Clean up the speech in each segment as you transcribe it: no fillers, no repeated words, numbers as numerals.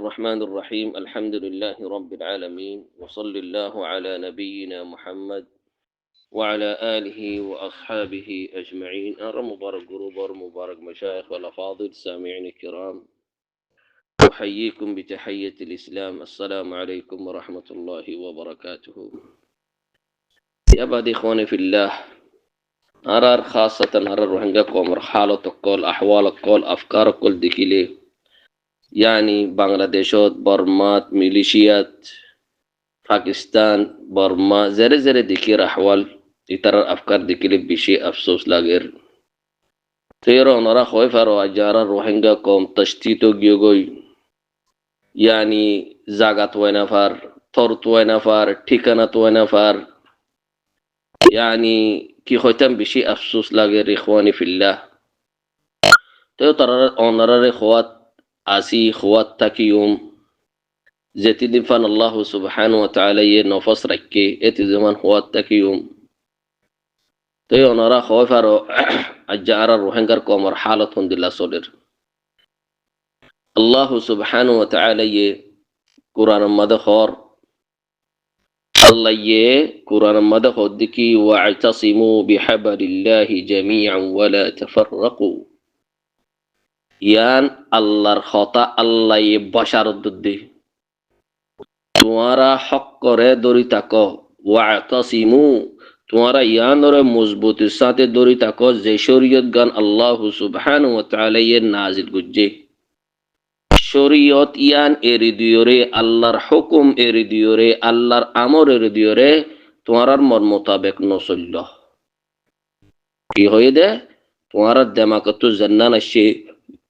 الرحمن الرحيم الحمد لله رب العالمين وصل الله على نبينا محمد وعلى آله وأصحابه أجمعين أرى مبارك قروبر مبارك مشايخ والأفاضل سامعين الكرام أحييكم بتحية الإسلام السلام عليكم ورحمة الله وبركاته يا بعد إخواني في الله أرى خاصة أرى روحنجاكم حالة القول أحوال القول أفكار القول دكيلي يعني বাংলাদেশত বর্মাত মিলিশিয়াত পাকিস্তান বর্মা জেরে জেরে দিকির আহওয়াল ইতার আফকার দিকিলে বেশি আফসোস লাগের তেরো ওনারা হয় ফারো যারা রোহিঙ্গা কম তস্তিত গিয়ে গই يعني জাগাত ওয়াই নাফার থরত ওয়াই নাফার ঠিকানা তো ওয়াই নাফার يعني কি হইতাম বেশি আফসোস লাগের ইখওয়ানি ফিল্লাহ তো তারা ওনারারে খোয়াত আসি খোয়াত তাকিউম যেটি দিফান আল্লাহ সুবহান ওয়া তাআলা য়ে নফস রাখকে এটি যেমন খোয়াত তাকিউম তো ওনারা হয় ফারো আজারা রোহিঙ্গার কমর হালত হন্দিল্লা সলের আল্লাহ সুবহান ওয়া তাআলা য়ে কুরআন মদ খর আল্লাহ য়ে কুরআন মদ খদিকি ওয়া'তাসিমু বিহাবলিল্লাহি জামিআন ওয়া লা তাফাররাকু ইয়ান আল্লাহর খতা আল্লাহ য়ে বশারত দে তোমারা হক করে দড়ি থাকো ওয়া'তাসিমু তোমারা ইয়ানরে মজবুতির সাথে দড়ি থাকো যে শরীয়ত গান আল্লাহ সুবহানাহু ওয়া তাআলা য়ে নাজিল গুজে শরীয়ত ইয়ান এরি দিওরে আল্লাহর হুকুম এরি দিওরে আল্লাহর আমর এরি দিওরে তোমার মন মোতাবেক নসল্য কি হয়ে দে তোমার দিমাগ তো জান্নান আসে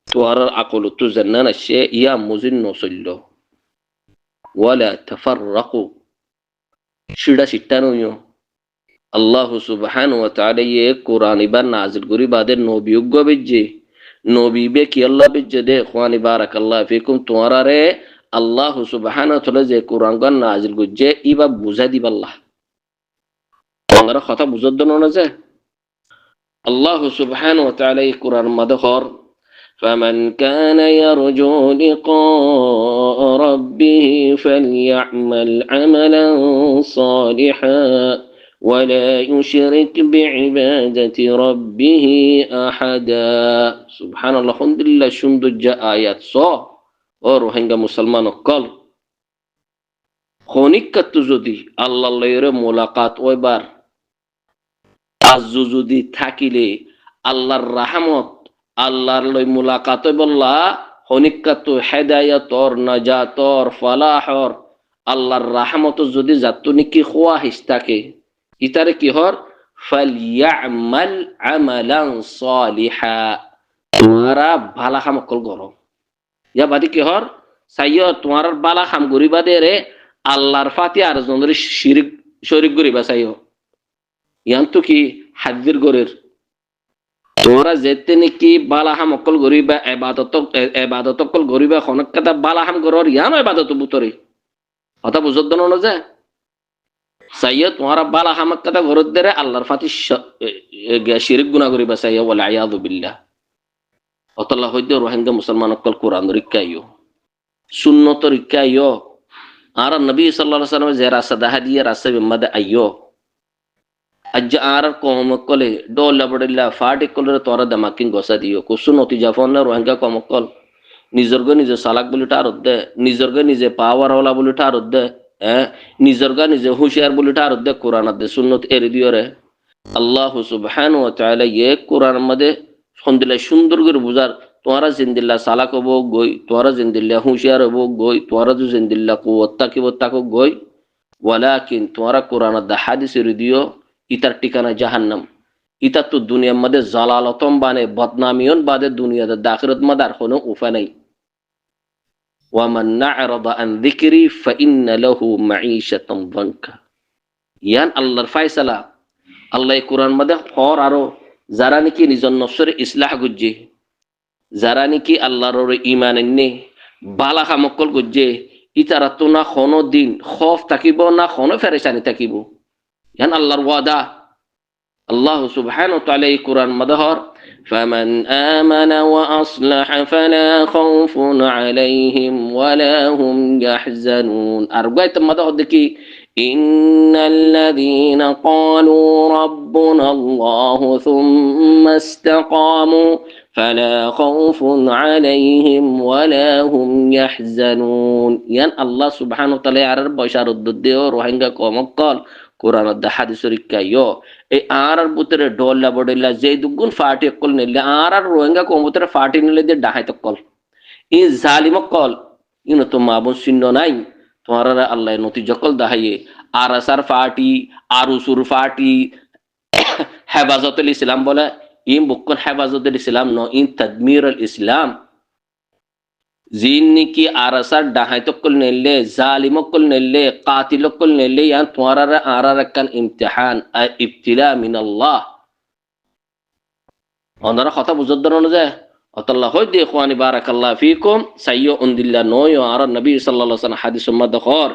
তোমার আকল তো জান্নান আসে ইয়া মুজিন নসল্য ওয়ালা তাফাররাকু শিড়া শিটানো আল্লাহ সুবহানাহু ওয়া তাআলা য়ে কুরআন ইবার নাজিল করি বাদে নবিয়গ্য বেজে নবী বে কি আল্লাহ বেজে দে ইখওয়ানি বারাকাল্লাহু ফিকুম তোমারা রে আল্লাহ সুবহানাহু ওয়া তাআলা যে কুরআন গান নাজিল করছে ইবা বুঝা দিবাল্লাহ তোমরা কথা বুঝদ না যে আল্লাহ সুবহানাহু ওয়া তাআলা এই কুরআন মাদখর فمن كان يرجو لقاء ربه فليعمل عملا صالحا ولا يشرك بعبادة ربه أحدا سبحان الله الحمد لله شمد جاء آيات صا وروحنگا مسلمان قال خونيك كتزودي الله الله يرى ملاقات ويبار আজুজুদি থাকিলে আল্লাহর রহমত আল্লাহর লই মুলাকাত বল্লা হনিকাত হেদায়াতর নাজাতর ফালাহর আল্লাহর রহমত যদি জাতুনি কি খোয়াহিস থাকে ইতারে কি হর ফালইয়ামাল আমালান সালিহা তোমারা ভালা কাম কল করো ইয়া বাদি কি হর সাইয় তোমার ভালা কাম গরিবা দে রে আল্লাহর ফাতি আর জনরে শিরক শরীক গরিবা সাইয় ইয়ান তো কি হাজির গরের তোমরা যেতে নাকি বালাহাম অকল গরিবা এবাদত অকল গরিবা খনক কথা বালাহাম গরর ইয়ানো এবাদত বুতরে কথা বুঝদ না যে সাইয়া তোমরা বালাহাম কথা গরর দেরে আল্লাহর ফাতি শিরক গুনাহ গরিবা সাইয়া ওয়াল আয়াযু বিল্লাহ অতল্লাহ হইতে রোহিঙ্গা মুসলমান অকল কোরআন রিকাইও সুন্নত রিকাইও আর নবী সাল্লাল্লাহু আলাইহি ওয়াসাল্লাম যে রাস্তা দাহাদিয়া রাস্তা বিমাদে আইও আজ আর কম কলে ডোলা বড়িলা ফাটি কলে তোরা দামাকিন গোসা দিও কুসু নতি জাফন না রোহিঙ্গা কম কল নিজর্গ নিজে সালাক বলি টারত দে নিজর্গ নিজে পাওয়ার হলা বলি টারত দে নিজর্গ নিজে হুশিয়ার বলি টারত দে কোরআন দে সুন্নত এরি দিও রে আল্লাহ সুবহানাহু ওয়া তাআলা য়ে কোরআন মধ্যে সন্দিলা সুন্দর করে বুঝার তোরা জিন্দিল্লা সালাক হবো গই তোরা জিন্দিল্লা হুশিয়ার হবো গই তোরা যে জিন্দিল্লা কুওয়াত তাকিব তাকো গই ওয়ালাকিন তোরা কোরআন দে হাদিস এরি দিও ইতার ঠিকানা জাহান্নাম ইতার তো দুনিয়ার মধ্যে জালালতম বানে বদনামিয়ন বাদে দুনিয়াতে দাখিরত মাদার কোনো উপায় নাই ওয়ামান না'রাদা আন যিকরি ফাইন্না লাহু মাঈশাতান যানকা ইয়ান আল্লাহর ফয়সালা আল্লাহ কোরআন মধ্যে হর আরো যারা নাকি নিজের নফসের ইসলাহ গুজে যারা নাকি আল্লাহর ঈমান এনে বালা কামকল গুজে ইতারা তো না কোনো দিন খৌফ থাকিব না কোনো ফেরেশানি থাকিব ইয়ান আল্লাহর ওয়াদা আল্লাহ সুবহানাহু ওয়া তাআলা এই কোরআন মদহর ফামান আমানা ওয়া আসলাহা ফালা খাউফুন আলাইহিম ওয়ালা হুম ইয়াহজানুন। আর গায়ত মদহর দেখি ইন্নাল্লাযীনা ক্বালু রাব্বুনাল্লাহু সুম্মা ইসতাকামু ফালা খাউফুন আলাইহিম ওয়ালা হুম ইয়াহজানুন। ইয়ান আল্লাহ সুবহানাহু ওয়া তাআলা আর বশার উদ্দেও রোহিঙ্গা কমকল কোরআন দা হাদিসের কাইয়ো এই আর বুতরে ডোল্লা বডেলা যে দুগুন ফাটি কল নিলে আর রোহিঙ্গা কমুতরে ফাটি নিলে যে ডাহাই তকল ই জালিম কল ইনো তো মাবুন চিহ্ন নাই তোমার আল্লাহ নতি জকল দাহাইয়ে আর আসার ফাটি আর উসুর ফাটি হেফাজতুল ইসলাম বলে ইম বুকন হেফাজতুল ইসলাম ন ইন তাদমিরুল ইসলাম জিন নিকি আরাসার ডাহাইতকল নেলে জালিমকল নেলে কাতিলকল নেলে ইয়ান তোমারা আরার কান ইমতিহান ইবতিলা মিনাল্লাহ। ওনারা কথা বুঝদ্দর না যায় অতাল্লাহ হই দে ইখওয়ানি বারাকাল্লাহ ফিকুম সাইয়্যু উনদিল্লাহ নয় আর নবী সাল্লাল্লাহু আলাইহি ওয়াসাল্লাম হাদিস উম্মত খর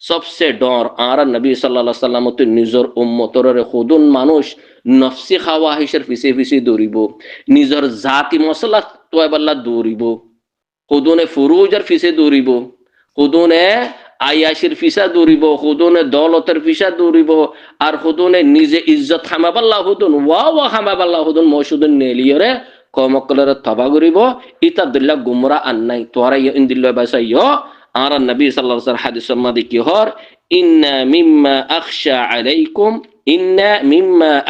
সবসে ডর আর নবী সাল্লাল্লাহু আলাইহি ওয়াসাল্লাম তো নিজর উম্মতর খুদুন মানুষ নফসি খাওয়াহিসের ফিসে ফিসে দৌড়িব নিজর জাতি মসলা তোয়াবাল্লাহ দৌড়িব খুদুনে ফুরুজের ফিসে দৌড়িব খুদুনে আয়াসির ফিসা দৌড়িব খুদুনে দৌলতের ফিসা দৌড়িব আর খুদুনে নিজে ইজ্জত হামাবাল্লাহ হুদুন ওয়া হামাবাল্লাহ হুদুন মৌসুদুন নেলিয়রে কমকলের তবা করিব ইতা দিল্লা গুমরা আন্নাই তোরা ইন্দিল্লা বাসাইয় আর নবী সাল্লাল্লাহু আলাইহি ওয়াসাল্লাম হাদিসের মধ্যে কি হর ইন্না মিম্মা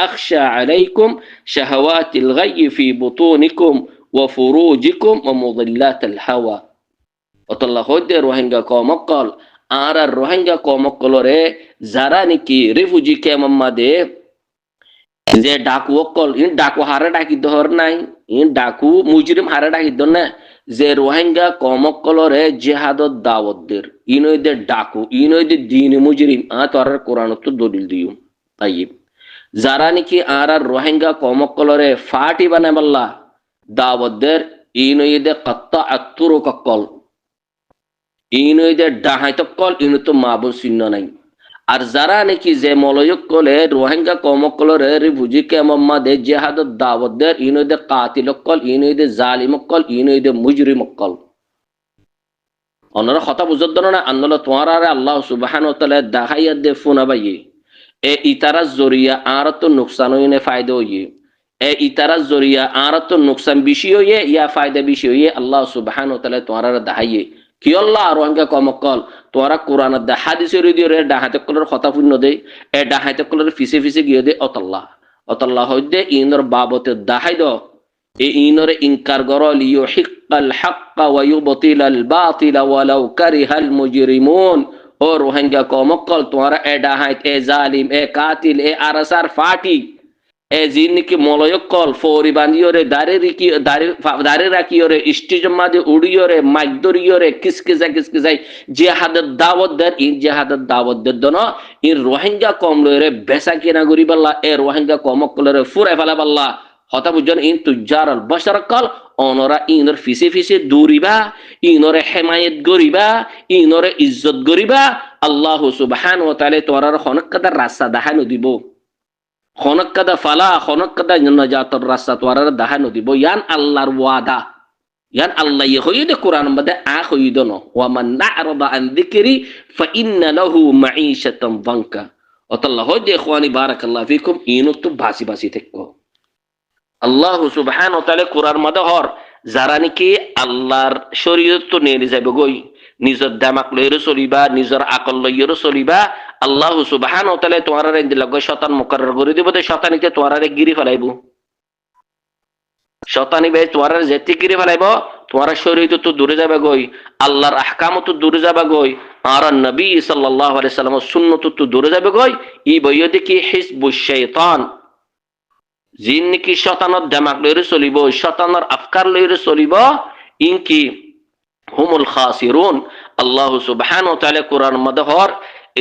আখশা আলাইকুম শাহাওয়াতিল গায়ি ফি বুতুনিকুম ওয়া ফুরুজিকুম ওয়া মুদিল্লাতিল হাওয়া। অতল্লাহ হইতে রোহিঙ্গা কমকল আর রোহিঙ্গা কমকলরে যারা নাকি রিফিউজি ক্যাম্প মাদে যে ডাকু অকল ইন ডাকু হারে ডাকি ধর নাই ইন ডাকু মুজরিম হারে ডাকি ধর না যে রোহিঙ্গা কমকলরে জিহাদত দাওয়াতদের ইনইদে ডাকু ইনইদে দিন মুজরিম তোর কোরআন তো দলিল দিও তাইব যারা নাকি আর রোহিঙ্গা কমকলরে ফাটি বানাবাল্লাহ দাওয়াতদের ইনইদে কাত্তা আতুরুক অকল ইনইদে ডাহাইতকল ইন তো মাবুন চিহ্ন নাই। আর যারা নাকি যে মলয়ক কলে রোহিঙ্গা কমকলরে রিফিউজি ক্যাম্প মাদে জিহাদত দাওয়াতদের ইনইদে কাতিলকল ইনইদে জালিমকল ইনইদে মুজরিমকল। অনরা কথা বুঝদ না আন্দোলন তোমারা আল্লাহ সুবহানাহু ওয়া তাআলা দাহাইয়া দে ফুনাবাইয়ে এ ইতারা জরিয়া আর তো নুকসান হইনে ফায়দা হইয়ে এ ইতারা জরিয়া আর তো নুকসান বেশি হইয়ে ইয়া ফায়দা বেশি হইয়ে আল্লাহ সুবহানাহু ওয়া তাআলা তোমারা দাহাইয়ে কি আল্লাহ রোহিঙ্গা কমকল তোরা কোরআন দা হাদিসের দিও রে ডাহাইতকলের কথা পূর্ণ দে এ ডাহাইতকলের ফিসে ফিসে গিয়ে দে অতাল্লাহ হইদে ইনর বাবতে দাহাই দ এ ইনরে ইনকার গর লিয়ুহিক্কাল হাক্কা ওয়া ইউবতিলাল বাতিলা ওয়ালাউ কারিহাল মুজরিমুন। ও রোহিঙ্গা কমকল তোরা এ ডাহাইত এ জালিম এ কাতিল এ আরাসার ফাটি এ জিনকি মলয়কল ফৌরি বান্দিয়রে দারে রাখিয়রে ইস্টিজমাদে উড়িয়রে মাইদরিয়রে কিসকিজাই জিহাদত দাওয়াত দের ইন জিহাদত দাওয়াত দের দন ইন রোহিঙ্গা কম লয়রে বেসা কিনা গরিবাল্লাহ এ রোহিঙ্গা কমকলরে ফুরে ফেলাবাল্লাহ হতা বুঝন ইন তুজার আল বশরকল অনরা ইনর ফিসে ফিসে দৌড়িবা ইনরে হেমায়েত গরিবা ইনরে ইজ্জত গরিবা আল্লাহ সুবহানাহু ওয়া তাআলা তোরার হনকাদার রাস্তা দেখানো দিব খনকাদা ফালা খনকাদা নাজাতর রাস্তা তোরার দেখানো দিব ইয়ান আল্লাহর ওয়াদা ইয়ান আল্লাহ ইহইদে কোরআন মধ্যে আখইদন ওয়া মান না'রাদা আন যিকরি ফা ইন্না লাহু মাঈশাতান যানকা। অতাল্লাহ হইদে ইখওয়ানি বারাকাল্লাহু ফিকুম ইনু তো বাসি থেকো আল্লাহ সুবহানাহু ওয়া তাআলা কোরআন মধ্যে হর যারা নাকি আল্লাহর শরীয়ত তো নিয়ে যাবে গই নিজের দামাক লইরে চলিবা নিজের আকল লইরে চলিবা আল্লাহ সুবহানাহু ওয়া তাআলা তোমার ইন্দিলাগ শয়তান মুকরর করে দিব তে শয়তানিতে তোমার গিরি ফেলাইবো শয়তানি বে তোমার যেতে গিরি ফেলাইবো তোমার শরীয়ত তো দূরে যাবে গই আল্লাহর আহকাম তো দূরে যাবে গই আর নবী সাল্লাল্লাহু আলাইহি সাল্লামের সুন্নাত তো দূরে যাবে গই ই বইয়তে কি হিজবুশ শাইতান জিন কি শয়তানের দামাক লইরে চলিব শয়তানের আফকার লইরে চলিব ইনকি হুমুল খাসিরুন। আল্লাহ সুবহানাহু ওয়া তাআলা কোরআন মধ্যে হর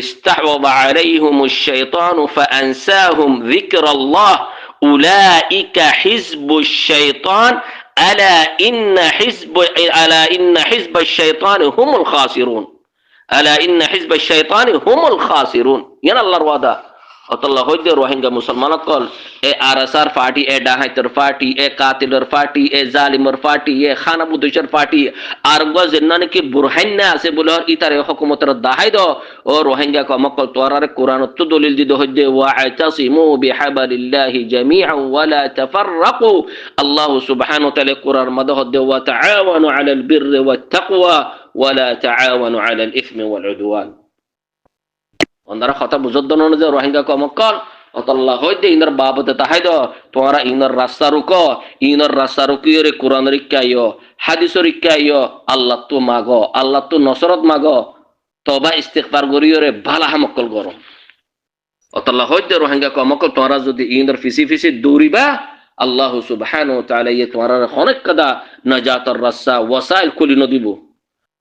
ইস্তাহওয়াযা আলাইহিমুশ শাইতানু ফাআনসাহুম যিকরাল্লাহ উলাইকা হিজবুশ শাইতান আলা ইন্না হিজবাশ শাইতানি হুমুল খাসিরুন আলা ইন্না হিজবাশ শাইতানি হুমুল খাসিরুন। ইয়ান আল্লাহর ওয়াদা অতল্লা হইতে রোহিঙ্গা মুসলমান কল এ আরসার পার্টি এ ডাহাইতের পার্টি এ কাতিলের পার্টি এ জালিমের পার্টি এ খানাবুদ্দেশের পার্টি আর গজেন্নানি কি বুরহাইন্না আছে বলে ইতারে হুকুমতের দাহাই দ ও রোহিঙ্গা কমকল তোরারে কোরআন তো দলিল দিতে হইতে ওয়া'তাসিমু বিহাবালিল্লাহি জামিআন ওয়া লা তাফাররাকু আল্লাহ সুবহানাহু ওয়া তাআলা কোরআন মধ্যে হদ্দে ওয়া তাআওয়ানু আলাল বিররি ওয়াত তাকওয়া ওয়া লা তাআওয়ানু আলাল ইসমি ওয়াল উদওয়ান ওনারা কথা বুঝত না যে রোহিঙ্গা কমকল অতল্লাহ হইতে ইনার বাবতে তাহাই দ তোমরা ইনার রাস্তা রুকো ইনার রাস্তা রুকিয়ে কোরআন রিক্কাইও হাদিস রিক্কাইও আল্লাহ তো মাগো আল্লাহ তো নসরত মাগো তবা ইস্তিগফার করিও রে ভালা হামকল করো অতল্লাহ হইতে রোহিঙ্গা কমকল তোমরা যদি ইনার ফিসি ফিসি দৌড়িবা আল্লাহ সুবহানাহু ওয়া তাআলা ইয়ে তোমরা অনেক কাদা নাজাতের রাস্তা ওয়াসাইল খুলি নদিব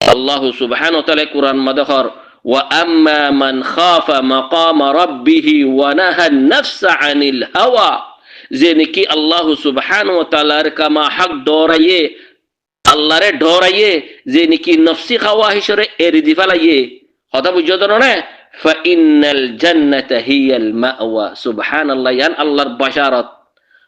আল্লাহ সুবহানাহু ওয়া তাআলা কোরআন মাদহর وأما من خاف مقام ربه ونهى النفس عن الهوى زينكي الله سبحانه وتعالى كما حق دوريه الله রে ডরাইয়ে যে নাকি নফসি খাওয়াহিশরে এরিদি ফেলাইয়ে কথা বুঝছো তো না فإن الجنة هي المأوى سبحان الله يعني الله بشارت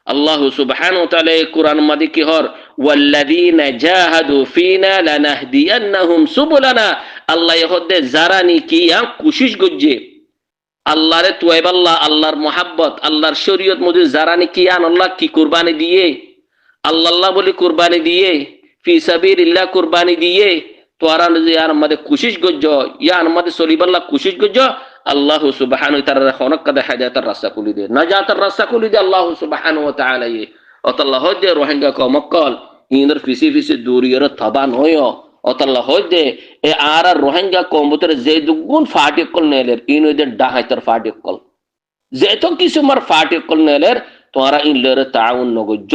الله سبحانه وتعالى قرآن مدي کی ہر والذین جاهدوا فينا لنهدينهم سبلنا আল্লাহ ইহদে জারানি কি কোশিশ গজ্জে আল্লাহরে তোয়াইব আল্লাহ আল্লাহর মোহাব্বত আল্লাহর শরীয়ত মধ্যে জারানি কি আল্লাহ কি কুরবানি দিয়ে আল্লাহ বলে কুরবানি দিয়ে ফি সাবিলিল্লাহ কুরবানি দিয়ে তোরা যে আর আমাদের কোশিশ গজ্জ ইয়া আমাদের সলিবাল্লাহ কোশিশ গজ্জ আল্লাহ সুবহানাহু ওয়া তাআলা খনক কাদা হায়াতের রাস্তা খুলি দে নাজাতের রাস্তা খুলি দে আল্লাহ সুবহানাহু ওয়া তাআলা অতল্লাহ হদে রোহিঙ্গা কমকল ইনর ফিসি ফিসি দূরিয়র থবান হয়ো অতল্লাহ হদে এ আর রোহিঙ্গা কমবুতরে যে দুগুণ ফাটিকল নেলের ইনদের ডাহাইতর ফাটিকল যে তো কিছু মার ফাটিকল নেলের তোরা ইনলের তাউন নগজ্জ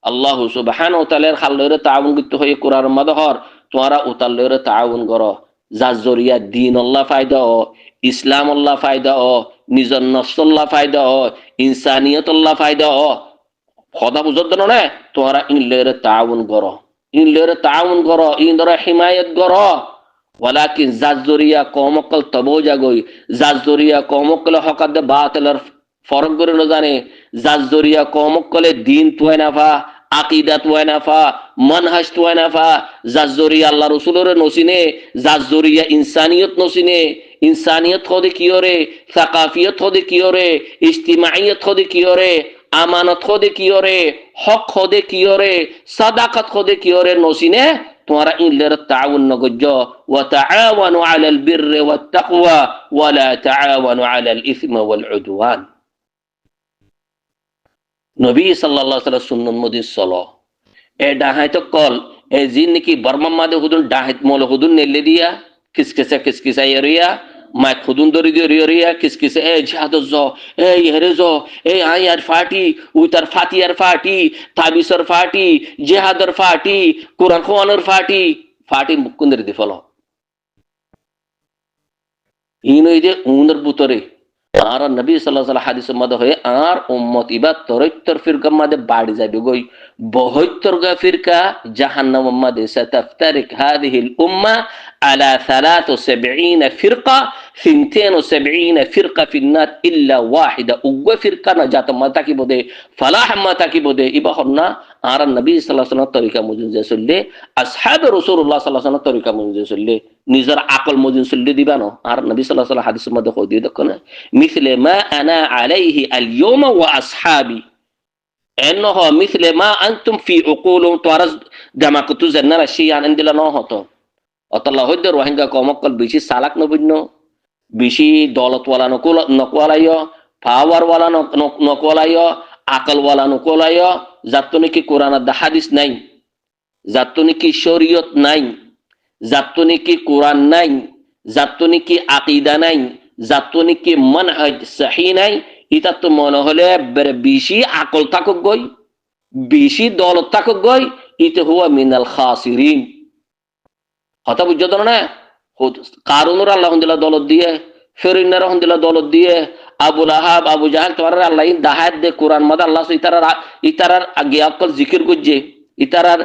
আল্লাহ সুবহানাহু ওয়া তাআলার খালের তাউন গিত হয়ে কোরআন মাদহর তোরা উতালের তাউন করো যার জরিয়া দিন আল্লাহ ফায়দা ও ইসলাম আল্লাহ ফায়দা ও নিজের নফস আল্লাহ ফায়দা ও ইনসানিয়ত আল্লাহ ফায়দা ও কথা বুঝত না তোরা ইনলের তাউন করো ইনলের তাউন করো ইনরা হিমায়ত করো ওয়ালাকিন জাজরিয়া কমকল তবো জাগই জাজরিয়া কমকল হকাদ বাতিলের ফরক করে না জানে জাজরিয়া কমকলে দিন তুয় নাফা আকিদাত ওয়া নাফা মানহাজ ওয়া নাফা জাজরিয়া আল্লাহ রাসূলের নসিনে জাজরিয়া ইনসানিয়ত নসিনে ইনসানিয়ত খোদে কিওরে সাকাফিয়ত খোদে কিওরে ইজতিমাইয়ত খোদে কিওরে আমানত খোদে কিওরে হক খোদে কিওরে সাদাকাত খোদে কিওরে নসিনে তোমরা ইনলের তাআউন নগজ্জ ওয়া তাআওয়ানু আলাল বিররি ওয়াত তাকওয়া ওয়া লা তাআওয়ানু আলাল ইসমি ওয়াল উদওয়ান নবী সাল্লাল্লাহু আলাইহি ওয়াসাল্লাম সুন্নাত মদি চলো এ ডাহাইত কল এ জিন নাকি বর্মা মাদে হুদুন ডাহাইত মল হুদুন নেলে দিয়া কিসকিসা এরিয়া মাই খুদুন দরি দিয়ে রিয়া কিসকিসা এ জিহাদ জ এ ইহরে জ এ আয়ার ফাটি উতার ফাতিয়ার ফাটি তাবিসর ফাটি জিহাদর ফাটি কোরআন খোয়ানোর ফাটি মুকুন্দের দি ফলো ইনই যে উনর বুতরে আর নবী সাল্লাল্লাহু আলাইহি হাদিসের মধ্যে হয়ে আর উম্মত ইবা 73 ফিরকার মধ্যে বাড়ি যাবে গই 72 গা ফিরকা জাহান্নামের মধ্যে সাতাফতারিক হাদিহিল উম্মাহ আলা 73 ফিরকা 72 ফিরকা ফিন্নার ইল্লা ওয়াহিদা উগ্র ফিরকা নাজাত মাতা কি বদে ফালাহ মাতা কি বদে ইবা হন্না আর নবী সাল্লাল্লাহু আলাইহি ওয়াসাল্লাম তরিকা মুজিন চললে আসহাব রাসূলুল্লাহ সাল্লাল্লাহু আলাইহি ওয়াসাল্লাম তরিকা মুজিন চললে নিজের আকল মুজিন চললে দিবানো আর নবী সাল্লাল্লাহু আলাইহি ওয়াসাল্লাম হাদিসের মধ্যে কই দিয়ে দেখুন مثل ما أنا عليه اليوم وأصحابي إنه مثل ما أنتم في عقولهم توارز جمع كتوز النار الشيء عند الله نهته أطلع هيدا روحينجا كومكل بيشي سالك نبينو بيشي دولت ولا نقولايو باور ولا نقولايو عقل ولا نقولايو زاتوني كي قرآن دا حديث ناين زاتوني كي شريعت ناين زاتوني كي قرآن ناين زاتوني كي عقيدة ناين জাতনি কি মানহাজ সহি নাই এটা তো মনে হলে বেশি আকল থাকুক গই বেশি দৌলত থাকুক গই ইতে হুয়া মিনাল খাসিরিন কথা বুঝছো না কারুনুর আল্লাহ দিলা দৌলত দিয়ে ফিরআউনের দিলা দৌলত দিয়ে আবু লাহাব আবু জাহেল তোরা আল্লাহ দাহাত দে কোরআন মাদ আল্লাহ ইতারার আগে আকল জিকির গুজে ইতারার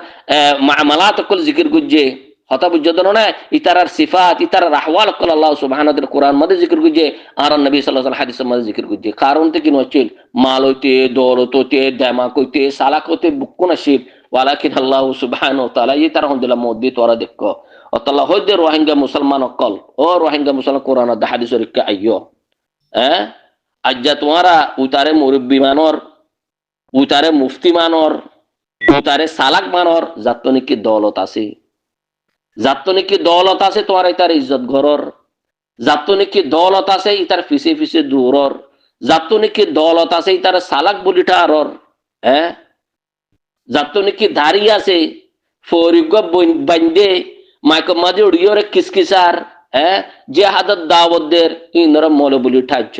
মামালাত আকল জিকির গুজে হতা বুঝতো না ইতারার সিফাত ইতারার আহওয়াল কল আল্লাহ সুবহানাহু ওয়া তাআলা কোরআন মধ্যে জিকির করছে আর নবী সাল্লাল্লাহু আলাইহি হাদিসের মধ্যে জিকির করছে কারণ তে কিনো হচ্ছে মাল হইতে দৌলত হইতে দামাক হইতে সালাক হইতে বুকুন আসিব ওয়ালাকিন আল্লাহ সুবহানাহু ওয়া তাআলা ইতারা হন্দিলা মধ্যে তোরা দেখো অতাল্লাহ হইতে রোহিঙ্গা মুসলমান অকল ও রোহিঙ্গা মুসলমান কোরআন দা হাদিসের কে আইয়ো হ্যাঁ আজ্জা তোমারা উতারে মুরব্বী মানর উতারে মুফতি মানর উতারে সালাক মানর জাতনিকি দৌলত আছে জাতনিকি দৌলত আছে তোমার ইতার ইজ্জত ঘরর জাতনিকি দৌলত আছে ইতার ফিসে ফিসে দূরর জাতনিকি দৌলত আছে ইতার সালাক বলিটা আরর হ্যাঁ জাতনিকি দাড়ি আছে ফরিগ বান্দে মাইকো মাঝে উড়িয়রে কিসকিসার হ্যাঁ যে হাদত দাওয়াতদের ইনর মৌল বলি ঠাইছ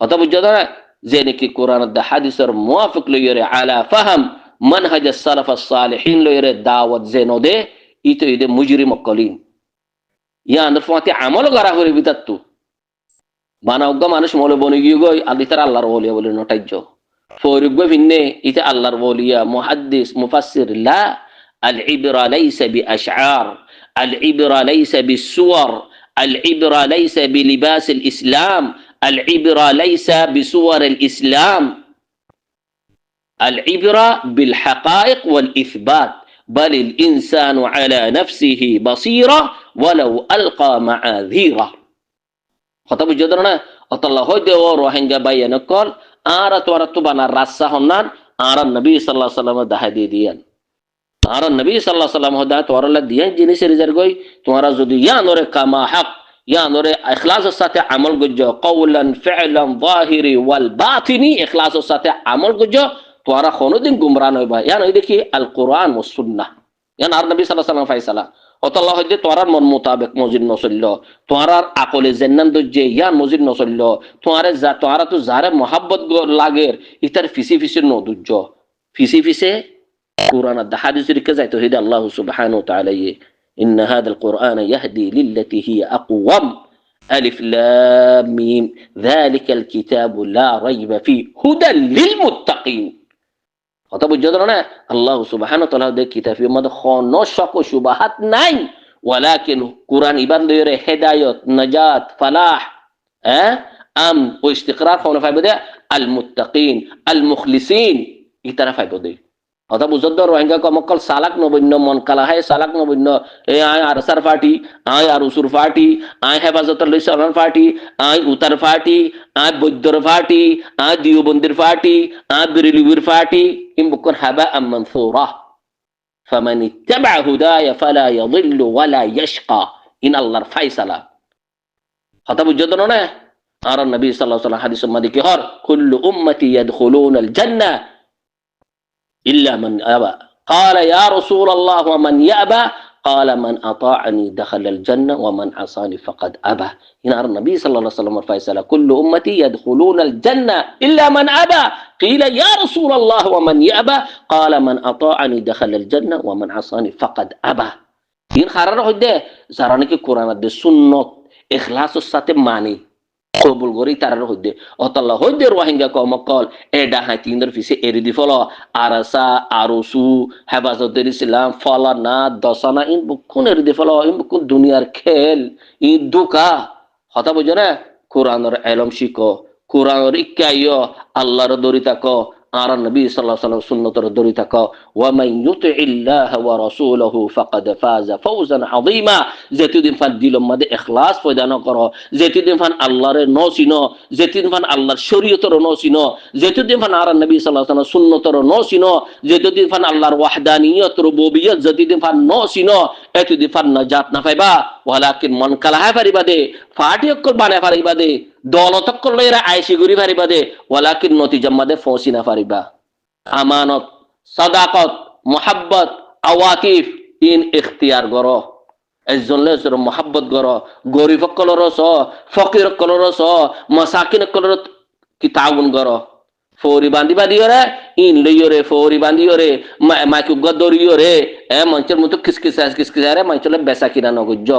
হতা বুঝছো না যে নাকি কোরআন দা হাদিসের মুওয়াফিক লইরে আলা ফাহাম মানহাজ সালাফ সালিহিন লইরে দাওয়াত যে নদে ইতো ইদে মুজরিম কলিন ইয়া আন্দর ফাতে আমল করা হরে বিতাত্তু বানাওগা মানুষ মৌল বনি গই আল্লাহ তাআলা আল্লাহর ওলিয়া বলে নটাইজ ফরিগ ভিন্নে ইতে আল্লাহর ওলিয়া মুহাদ্দিস মুফাসসির লা আল ইবরা লাইসা বিআশআর আল ইবরা লাইসা বিসুওয়ার আল ইবরা লাইসা বিলিবাস আল ইসলাম العبرة ليس بصور الإسلام العبرة بالحقائق والإثبات بل الإنسان على نفسه بصيرة ولو ألقى معاذيره خطب جدرنا الله هدى وروحنجا بيان قال آرت ورتبنا الرسا هنان آر النبي صلى الله عليه وسلم دهدي ديان آر النبي صلى الله عليه وسلم هدى تورلا ديان جنس رزرگوي تورا زديان ور كما حق يعني إخلاص الساتة عمل جوجو قولا فعلا ظاهري والباطني إخلاص الساتة عمل جوجو توارا خونودين گمران ہوئے يعني دیکھیے القرآن والسنة يعني النبي صلى الله عليه وسلم فايسلا الله هدي توارا من مطابق موزن نصلو توارا عقل زنن دجے یا موزن نصلو توارا تو زار محبت لاغر اتر فيسي فيسي نو دجو فيسي فيسي قرآن الحديث ركزا توحيد الله سبحانه وتعالى إن هذا القرآن يهدي للتي هي أقوم ألف لام ميم ذلك الكتاب لا ريب فيه هدى للمتقين خطب الجدرنا الله سبحانه وتعالى ده كتاب في مدى خانو شك وشبهات ناي ولكن قرآن إبان ديره هداية نجاة فلاح أم واستقرار خانو فايبده المتقين المخلصين يترى فايبده অথবা বুঝদর রোহিঙ্গা কমকল সালাক নবন্য মন কালা হয় সালাক নবন্য এ আয় আরসার পার্টি আয় আর উসুর পার্টি আয় হেফাজতুল ইসলাম পার্টি আয় উতার পার্টি আয় বৈদ্যর পার্টি আয় দিওবন্দির পার্টি আয় বিরিলিবির পার্টি ইম বুকন হাবা আম মানসুরা ফামান ইত্তাবা হুদায়া ফালা ইয়াদিল্লু ওয়ালা ইয়াশকা ইন আল্লাহর ফায়সালা কথা বুঝদর না আর নবী সাল্লাল্লাহু আলাইহি ওয়াসাল্লাম হাদিস মধ্যে কি হর কুল্লু উম্মতি ইয়াদখুলুনাল জান্নাহ إلا من أبى قال يا رسول الله ومن يأبى قال من أطاعني دخل الجنة ومن عصاني فقد أبى هنا النبي صلى الله عليه وسلم فيصل كل أمتي يدخلون الجنة إلا من أبى قيل يا رسول الله ومن يأبى قال من أطاعني دخل الجنة ومن عصاني فقد أبى هنا خرر هده زارانك القرآن ده سنة إخلاص الساتم معني কবুল করি তারার হইতে অতাল্লাহ হইতে রোহিঙ্গা কমকল এডা হাতিন্দর ফিসে এরিদি ফলো আরাসা আরসু হেফাজতের ইসলাম ফলানা দসানা ইন বুকুন এরিদি ফলো ইন বুকুন দুনিয়ার খেল ইন দুকা হতা বুঝো না কোরআনের এলম শিখো কোরআনের ইক্কাইও আল্লাহর দরি থাকো আর নবী সাল্লাল্লাহু আলাইহি ওয়াসাল্লাম সুন্নতের দরি থাকো ওয়া মান ইউতিইল্লাহ ওয়া রাসূলুহু ফাকাদ ফাযা ফাওজান আযীমা যেতুদিন ফান দিলম মধ্যে ইখলাস পয়দা ন করো যেতুদিন ফান আল্লাহর নসিনো যেতুদিন ফান আল্লাহর শরীয়তের নসিনো যেতুদিন ফান আর নবী সাল্লাল্লাহু আলাইহি ওয়াসাল্লাম সুন্নতের নসিনো যেতুদিন ফান আল্লাহর ওয়াহদানিয়ত রুবুবিয়ত যেতুদিন ফান নসিনো এতুদিন ফান নাজাত না পাইবা ওয়ালাকিন মন কালাহা পারিবা দে ফাটিয়ক বানায় পারিবা দে দৌলতক লইরা আইসি গুরি পারিবা দে ওয়ালাকিন নতিজা মধ্যে ফসি না পারিবা আমানত সাদাকত মুহাব্বত আওয়াতিফ ইন ইখতিয়ার করো এজলে সর মুহাব্বত করো গরিব কলর স ফকির কলর স মাসাকিন কলর কি তাউন করো ফৌরি বান্দিবা দিওরে ইন লইরে ফৌরি বান্দিওরে মাইকু গদরিওরে এ মঞ্চের মতো কিসকিসারে মঞ্চলে বেসা কিনা নগুজ্জ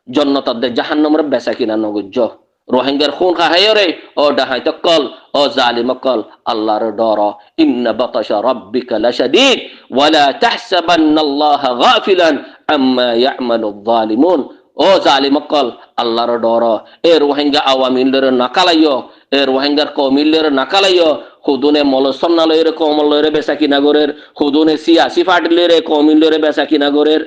জান্নাত দে জাহান্নামের বেসা কিনা নগুজ্জ রোহিঙ্গার খুন খাহাইরে ও ডাহাই তকল ও জালিম কল আল্লাহর ডর ইন্না বাতাশা রাব্বিকা লাশাদীদ ওয়ালা তাহসাবান্নাল্লাহা গাফিলান আম্মা ইয়ামালুয জালিমুন ও জালিম কল আল্লাহর ডর এ রোহিঙ্গা আওয়ামিলের নাকালাইও এ রোহিঙ্গার কওমিলের নাকালাইও খুদুনে মলসন্নালয়ের কওমলয়ের বেসাকি নাগরের খুদুনে সিয়াসি পার্টিলের কওমিলের বেসাকি নাগরের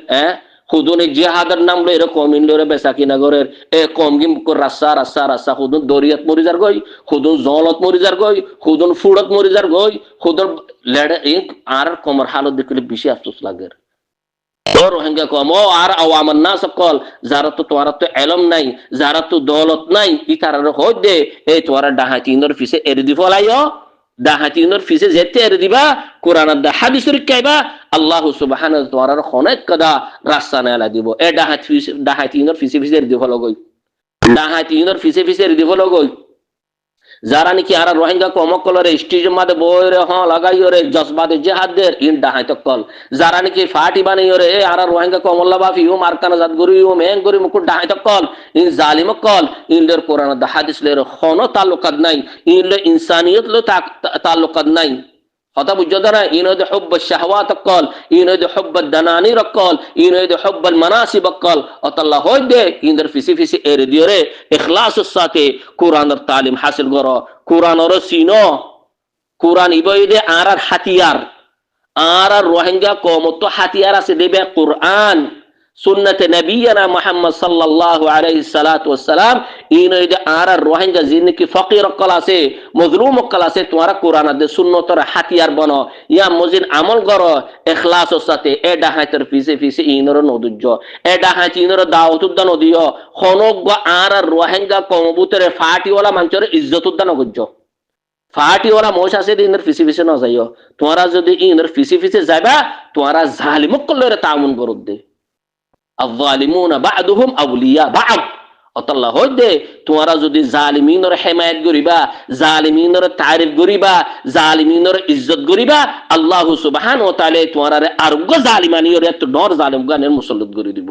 খুদুনে জিহাদের নাম লইরে কওমিন লইরে বেসাকি নাগরের এ কমগিম রাস্তা রাস্তা রাস্তা খুদুন দরিয়াত মরিজার গই খুদুন জলত মরিজার গই খুদুন ফুড়ত মরিজার গই খুদুন লেড়ে আর কমর হালত দেখলে বেশি আফসোস লাগে ও রোহিঙ্গা কম ও আর আওয়ামান না সকল যারা তো তোরা তো এলম নাই যারা তো দৌলত নাই ই তারার হই দে এই তোরা ডাহাতিনর ফিসে এর দি ফলাইও ডাহাতিনর ফিসে যেতে এর দিবা কোরআন দা হাদিসের কাইবা আল্লাহ সুবহানাহু ওয়া তাআলার খনেক কদা রাস্তা নালা দিব এ ডাহাতিনর ফিসে ফিসে এর দি ফলগই ডাহাতিনর ফিসে ফিসে এর দি ফলগই যারা নাকি আর রোহিঙ্গা কমকলরে স্টেজের মধ্যে বইরে লাগাইরে জজবাদে জিহাদের ইন ডাহাই তকল যারা নাকি ফাটি বানাইরে এ আর রোহিঙ্গা কমল্লা বাফি ও মারকানা জাত গরি ও মেন গরি মুকু ডাহাই তকল ইন জালিম কল ইনদের কোরআন দা হাদিস লের খনো তাল্লুকাত নাই ইনলে ইনসানিয়ত লো তাল্লুকাত নাই কথা বুঝছো না ইনদে হুব্ব শাহওয়াত কল ইনদে হুব্ব দানানি রকল ইনদে হুব্ব মানাসিব কল আল্লাহ হই দে ইনদের ফিসি ফিসি এর দিরে ইখলাসের সাথে কোরআনের তালিম হাসিল করো কোরআনের সিনো কোরআন ইবইদে আর হাতিয়ার আর রোহিঙ্গা কমত হাতিয়ার আছে দেবে কোরআন সুন্নতে নবিয়ানা মুহাম্মদ সাল্লাল্লাহু আলাইহি সাল্লাতু ওয়াসসালাম ইনইদে আর রোহিঙ্গা জিনকি ফকির কল আছে মজলুম কল আছে তোমারা কোরআন দে সুন্নতর হাতিয়ার বনো ইয়া মজিন আমল করো ইখলাসের সাথে এ ডাহাতের ফিসে ফিসে ইনর নদুজ্জ এ ডাহাত ইনর দাওয়াতুদ্দান দিও খনক আর রোহিঙ্গা কমবুতরে ফাটিওয়ালা মানুষের ইজ্জতুদ্দান গজ্জ ফাটিওয়ালা মোশ আছে ইনর ফিসে ফিসে ন যাইও তোমরা যদি ইনর ফিসে ফিসে যাবা তোমরা জালিম কলরে তামুন করদ দে الظالمون بعضهم اولياء بعض আল্লাহ হইদে তোমরা যদি জালিমিনর হিমায়াত করিবা জালিমিনর তারিফ করিবা জালিমিনর ইজ্জত করিবা আল্লাহ সুবহানাহু ওয়া তাআলা তোমরা আরগ জালিমানিয়র এত ডর জালিম গানের মুসল্লত করে দিব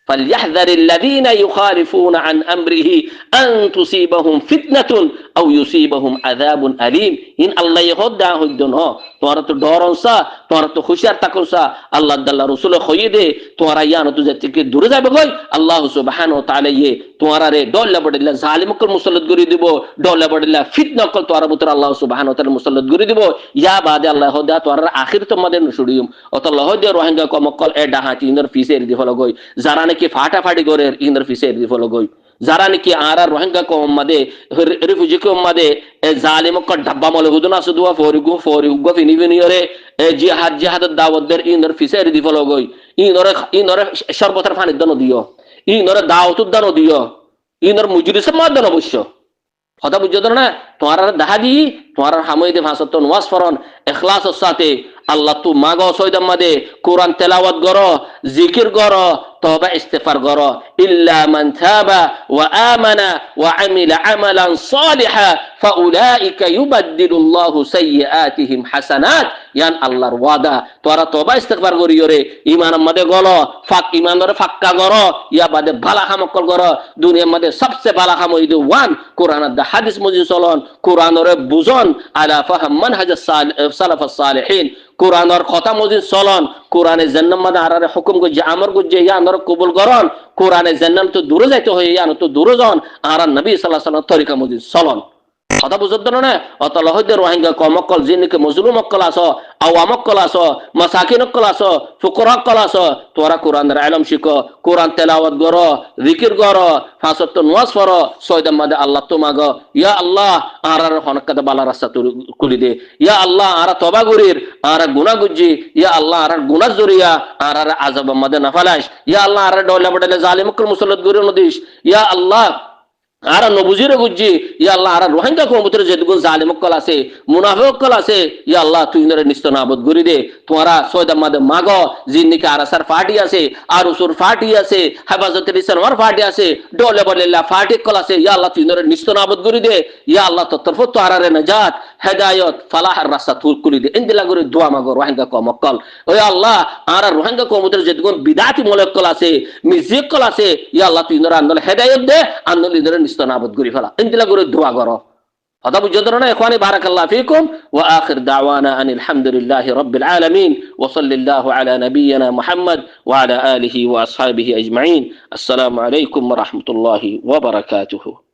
فليحذر الذين يخالفون عن امره ان تصيبهم فتنه او يصيبهم عذاب اليم ان الله يهدا হইদন তোরা তো ডরনসা তোরা তো হুশিয়ার থাকনসা আল্লাহ আল্লাহ রাসূল খইদে তোরা ইয়ান তো যেতে কি দূরে যাবে কই আল্লাহ সুবহানাহু ওয়া তাআলা ইয়ে তোরা রে ডল্লা বড়িলা জালিমকল মুসল্লত করে দিব ডল্লা বড়িলা ফিতনা কল তোরা বুতর আল্লাহ সুবহানাহু ওয়া তাআলা মুসল্লত করে দিব ইয়া বাদে আল্লাহ হদা তোরা আখির তো মদে নসুড়িম আল্লাহ হদে রোহিঙ্গা কমকল এ ডাহাতি ইনর ফিসের দি ফলো গই যারা নাকি ফাটাফাটি করে ইনর ফিসের দি ফলো গই যারা নাকি আর রোহিঙ্গা কম মদে রিফিউজি কম মদে এ জালিমকল ডাব্বা মলে হুদনা সুদুয়া ফরিগু ফিনি ফিনিয়রে এ জিহাদ দাওয়াতদের ইনর ফিসের দি ফলো গই ইনর শরবতের পানি দানো দিও ইনর দাওয়াতুদ দানো দিও ইনর মুজরিস মাদান অবশ্য কথা বুঝছো না তোমার দেখা দি তোমার হামইদে ভাষাত ওয়াজ ফরন ইখলাসের সাথে আল্লাহ তু মাগো সৈদাম মাদে কোরআন তেলাওয়াত করো জিকির করো তওবা ইস্তিগফার করো ইল্লা মান তাবা ওয়া আমানা ওয়া আমিলা আমালান সালিহা ফাউলাইকা ইউবাদদিলুল্লাহু সাইয়্যাতিহিম হাসানাত ইয়ান আল্লাহর ওয়াদা তোরা তওবা ইস্তিগফার করিও রে ঈমান মধ্যে গলো ঈমানরে ফাক্কা করো ইয়া বাদে ভালা কাম করো দুনিয়ার মধ্যে সবচেয়ে ভালা কাম হইলো ওয়ান কোরআন দা হাদিস মজি চলন কোরআনরে বুঝন আলা ফাহাম মানহাজ সালাফাস সালিহিন কোরআনের কথা মজিদ চলন কোরআনে জান্নাত মাদে আরারে হুকুম গো যে আমর গো যে ইয়ানর কবুল করন কোরআনে জান্নাত তো দূরে যাইতে হয় ইয়ান তো দূরে যান আর নবী সাল্লাল্লাহু আলাইহি ওয়াসাল্লাম তরিকা মজিদ চলন কথা বুঝত না আল্লাহ হদে রোহিঙ্গা কমকল জিনকে মজলুম কল আসো আওয়ামক কল আসো মাসাকিন কল আসো ফুকরা কল আসো তোরা কোরআনের ইলম শিখো কোরআন তেলাওয়াত করো জিকির করো ফাসত নামাজ পড়ো সয়দাম মাদে আল্লাহ তো মাগো ইয়া আল্লাহ আরার হনকাদ বালা রাস্তা খুলি দে ইয়া আল্লাহ আরা তওবা করির আরা গুনাহ গুজি ইয়া আল্লাহ আরা গুনাহ জরিয়া আরার আযাব মাদে নাফালাস ইয়া আল্লাহ আরা ডলা বডলে জালিমকুল মুসল্লাত গরি নদিস ইয়া আল্লাহ আর নবুজিরে গুজি ইয়া আল্লাহ আর রোহিঙ্গা কমুতরে যেদগুন জালিম কল আছে মুনাফিক কল আছে ইয়া আল্লাহ তুই নরে নিস্তনাবদ গরি দে তোরা সয়দা মাদে মাগো জিন্নিকে আরাসার ফাটি আছে আর উসুর ফাটি আছে হেফাজতের ইসলামের ফাটি আছে ডলে বলেলা ফাটি কল আছে ইয়া আল্লাহ তুই নরে নিস্তনাবদ গরি দে ইয়া আল্লাহ তো তরফ তো আরারে নাজাত হেদায়ত ফালাহার রাস্তা খুলি দে ইন্দিলা করে দোয়া মাগো রোহিঙ্গা কমকল ও আল্লাহ আর রোহিঙ্গা কমদের যেগুন বিদাতি মলকল আছে মিউজিকল আছে ইয়া আল্লাহ তুই ইনরা আন্দোলন হেদায়ত দে আন্দোলন ইনরা নিস্তনাবদ করি ফেলা ইন্দিলা করে দোয়া করো هذا بجدرنا يا إخواني بارك الله فيكم وآخر دعوانا أن الحمد لله رب العالمين وصلى الله على نبينا محمد وعلى آله وأصحابه أجمعين السلام عليكم ورحمة الله وبركاته